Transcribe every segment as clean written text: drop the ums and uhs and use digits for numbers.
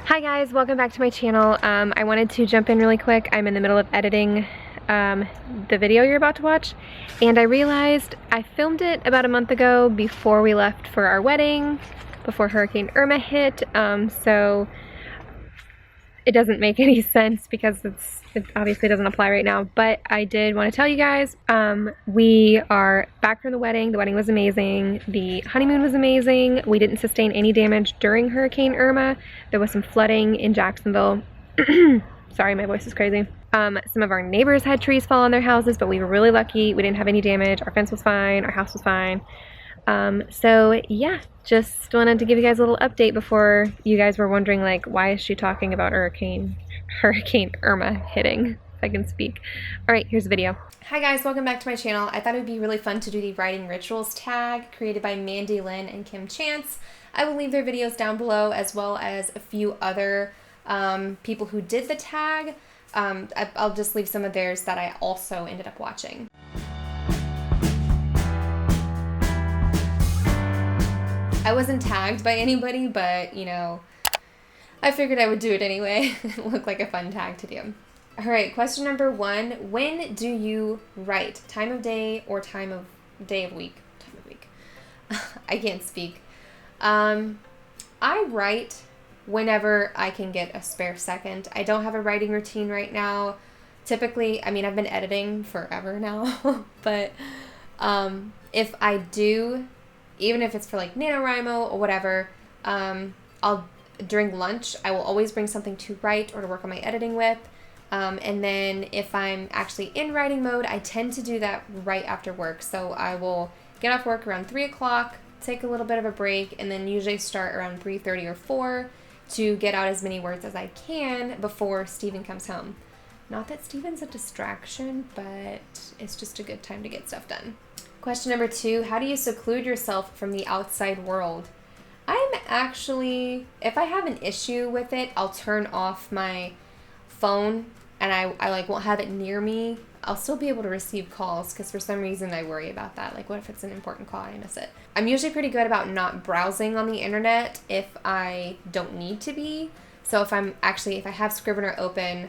Hi guys, welcome back to my channel. I wanted to jump in really quick. I'm in the middle of editing the video you're about to watch, and I realized I filmed it about a month ago before we left for our wedding, before Hurricane Irma hit, so it doesn't make any sense because it obviously doesn't apply right now, but I did want to tell you guys, we are back from the wedding. The wedding was amazing. The honeymoon was amazing. We didn't sustain any damage during Hurricane Irma. There was some flooding in Jacksonville. Sorry, my voice is crazy. Some of our neighbors had trees fall on their houses, but we were really lucky. We didn't have any damage. Our fence was fine. Our house was fine. So yeah, just wanted to give you guys a little update before you guys were wondering, like, why is she talking about Hurricane Irma hitting, if I can speak. Alright, here's the video. Hi guys, welcome back to my channel. I thought it would be really fun to do the writing rituals tag created by Mandy Lynn and Kim Chance. I will leave their videos down below, as well as a few other people who did the tag. I'll just leave some of theirs that I also ended up watching. I wasn't tagged by anybody, but, you know, I figured I would do it anyway. It looked like a fun tag to do. Alright, question number 1. When do you write? Time of day or time of week? Time of week. I can't speak. I write whenever I can get a spare second. I don't have a writing routine right now. Typically, I mean, I've been editing forever now, but if I do, even if it's for like NaNoWriMo or whatever, during lunch, I will always bring something to write or to work on my editing with. And then if I'm actually in writing mode, I tend to do that right after work. So I will get off work around 3 o'clock, take a little bit of a break, and then usually start around 3:30 or 4 to get out as many words as I can before Steven comes home. Not that Steven's a distraction, but it's just a good time to get stuff done. Question number 2, how do you seclude yourself from the outside world? I'm actually, if I have an issue with it, I'll turn off my phone and I like won't have it near me. I'll still be able to receive calls because for some reason I worry about that. Like, what if it's an important call and I miss it? I'm usually pretty good about not browsing on the internet if I don't need to be. So if I have Scrivener open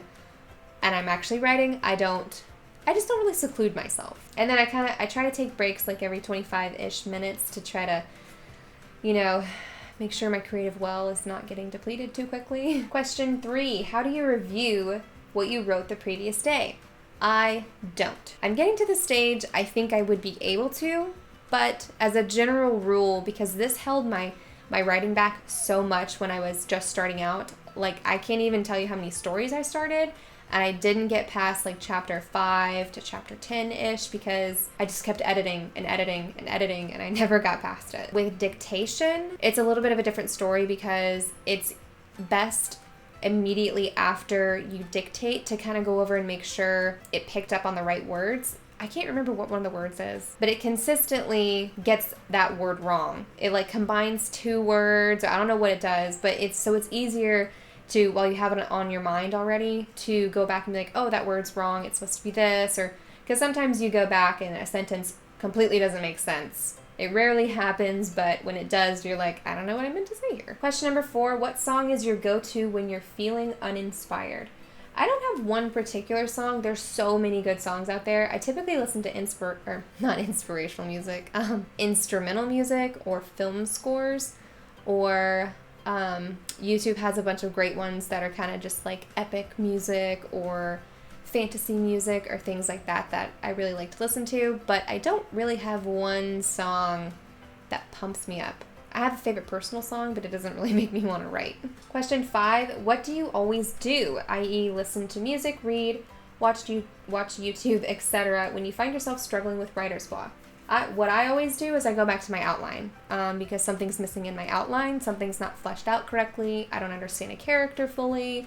and I'm actually writing, I just don't really seclude myself. And then I try to take breaks like every 25-ish minutes to try to, you know, make sure my creative well is not getting depleted too quickly. Question 3, how do you review what you wrote the previous day? I don't. I'm getting to the stage I think I would be able to, but as a general rule, because this held my writing back so much when I was just starting out, like I can't even tell you how many stories I started, and I didn't get past like chapter 5 to chapter 10-ish because I just kept editing and editing and editing and I never got past it. With dictation, it's a little bit of a different story because it's best immediately after you dictate to kind of go over and make sure it picked up on the right words. I can't remember what one of the words is, but it consistently gets that word wrong. It like combines 2 words. I don't know what it does, but it's easier to, while you have it on your mind already, to go back and be like, oh, that word's wrong, it's supposed to be this, or, because sometimes you go back and a sentence completely doesn't make sense. It rarely happens, but when it does, you're like, I don't know what I meant to say here. Question number 4, what song is your go-to when you're feeling uninspired? I don't have one particular song. There's so many good songs out there. I typically listen to not inspirational music, instrumental music or film scores, or YouTube has a bunch of great ones that are kind of just like epic music or fantasy music or things like that I really like to listen to, but I don't really have one song that pumps me up. I have a favorite personal song, but it doesn't really make me want to write. Question 5, what do you always do? I.e. listen to music, read, watch YouTube, etc. when you find yourself struggling with writer's block. What I always do is I go back to my outline because something's missing in my outline, something's not fleshed out correctly, I don't understand a character fully,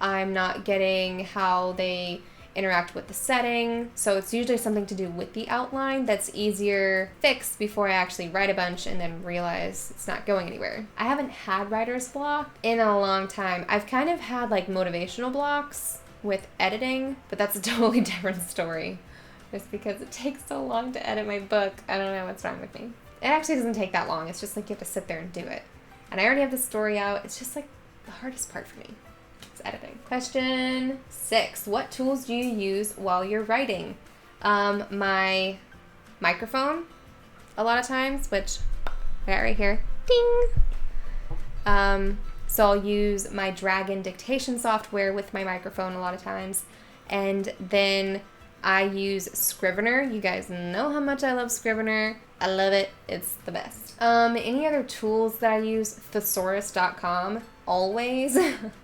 I'm not getting how they interact with the setting, so it's usually something to do with the outline that's easier fixed before I actually write a bunch and then realize it's not going anywhere. I haven't had writer's block in a long time. I've kind of had like motivational blocks with editing, but that's a totally different story. Just because it takes so long to edit my book. I don't know what's wrong with me. It actually doesn't take that long. It's just like you have to sit there and do it. And I already have the story out. It's just like the hardest part for me. It's editing. Question 6. What tools do you use while you're writing? My microphone, a lot of times, which I got right here. Ding! So I'll use my Dragon dictation software with my microphone a lot of times. And then I use Scrivener. You guys know how much I love Scrivener. I love it. It's the best. Any other tools that I use? Thesaurus.com. Always.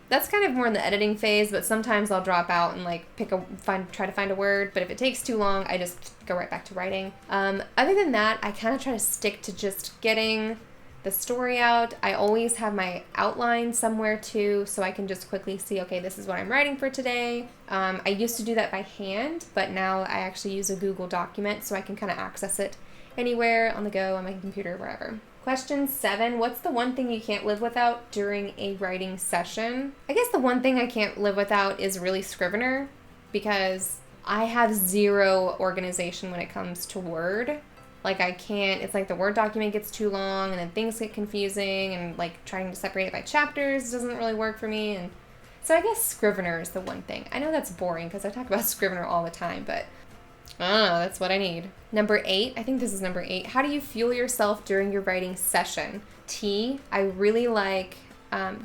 That's kind of more in the editing phase, but sometimes I'll drop out and like try to find a word. But if it takes too long, I just go right back to writing. Other than that, I kind of try to stick to just getting the story out. I always have my outline somewhere too, so I can just quickly see, okay, this is what I'm writing for today. I used to do that by hand, but now I actually use a Google document so I can kind of access it anywhere, on the go, on my computer, wherever. Question 7, what's the one thing you can't live without during a writing session? I guess the one thing I can't live without is really Scrivener, because I have zero organization when it comes to Word. Like I can't, it's like the Word document gets too long and then things get confusing, and like trying to separate it by chapters doesn't really work for me. And so I guess Scrivener is the one thing. I know that's boring because I talk about Scrivener all the time, but I don't know, that's what I need. Number 8, I think this is number 8. How do you fuel yourself during your writing session? Tea. I really like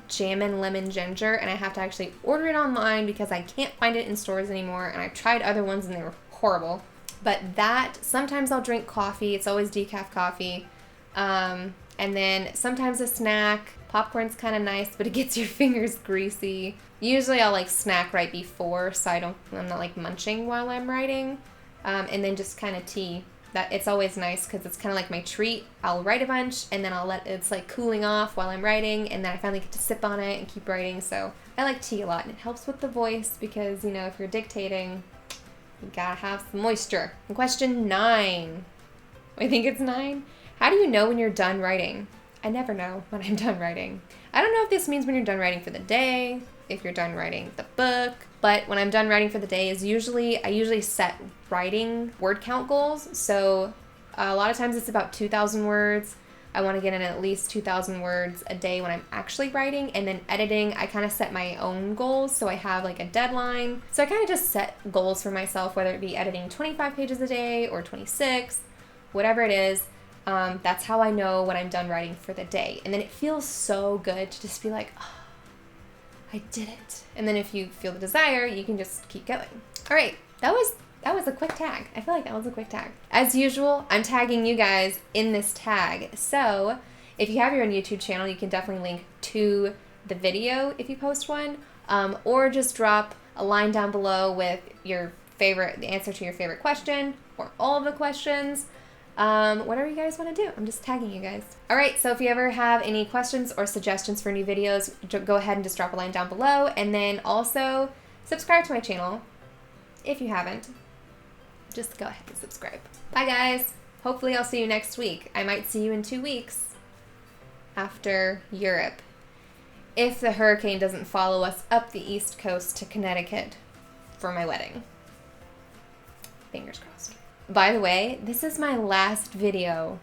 Jammin' Lemon Ginger, and I have to actually order it online because I can't find it in stores anymore, and I've tried other ones and they were horrible. But that, sometimes I'll drink coffee. It's always decaf coffee. And then sometimes a snack. Popcorn's kind of nice, but it gets your fingers greasy. Usually I'll like snack right before, so I'm not like munching while I'm writing. And then just kind of tea. That it's always nice because it's kind of like my treat. I'll write a bunch and then it's like cooling off while I'm writing, and then I finally get to sip on it and keep writing. So I like tea a lot, and it helps with the voice because, you know, if you're dictating, you gotta have some moisture. And question 9. I think it's 9. How do you know when you're done writing? I never know when I'm done writing. I don't know if this means when you're done writing for the day, if you're done writing the book, but when I'm done writing for the day I usually set writing word count goals. So a lot of times it's about 2,000 words. I want to get in at least 2,000 words a day when I'm actually writing, and then editing, I kind of set my own goals. So I have like a deadline. So I kind of just set goals for myself, whether it be editing 25 pages a day or 26, whatever it is. That's how I know when I'm done writing for the day. And then it feels so good to just be like, oh, I did it. And then if you feel the desire, you can just keep going. All right, that was a quick tag. I feel like that was a quick tag. As usual, I'm tagging you guys in this tag. So if you have your own YouTube channel, you can definitely link to the video if you post one, or just drop a line down below with the answer to your favorite question, or all of the questions. Whatever you guys want to do. I'm just tagging you guys. All right, so if you ever have any questions or suggestions for new videos, go ahead and just drop a line down below, and then also subscribe to my channel if you haven't. Just go ahead and subscribe. Bye guys. Hopefully I'll see you next week. I might see you in 2 weeks after Europe, if the hurricane doesn't follow us up the East Coast to Connecticut for my wedding. Fingers crossed. By the way, this is my last video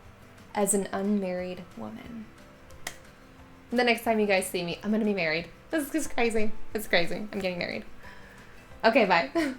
as an unmarried woman. The next time you guys see me, I'm gonna be married. This is crazy. It's crazy. I'm getting married. Okay, bye.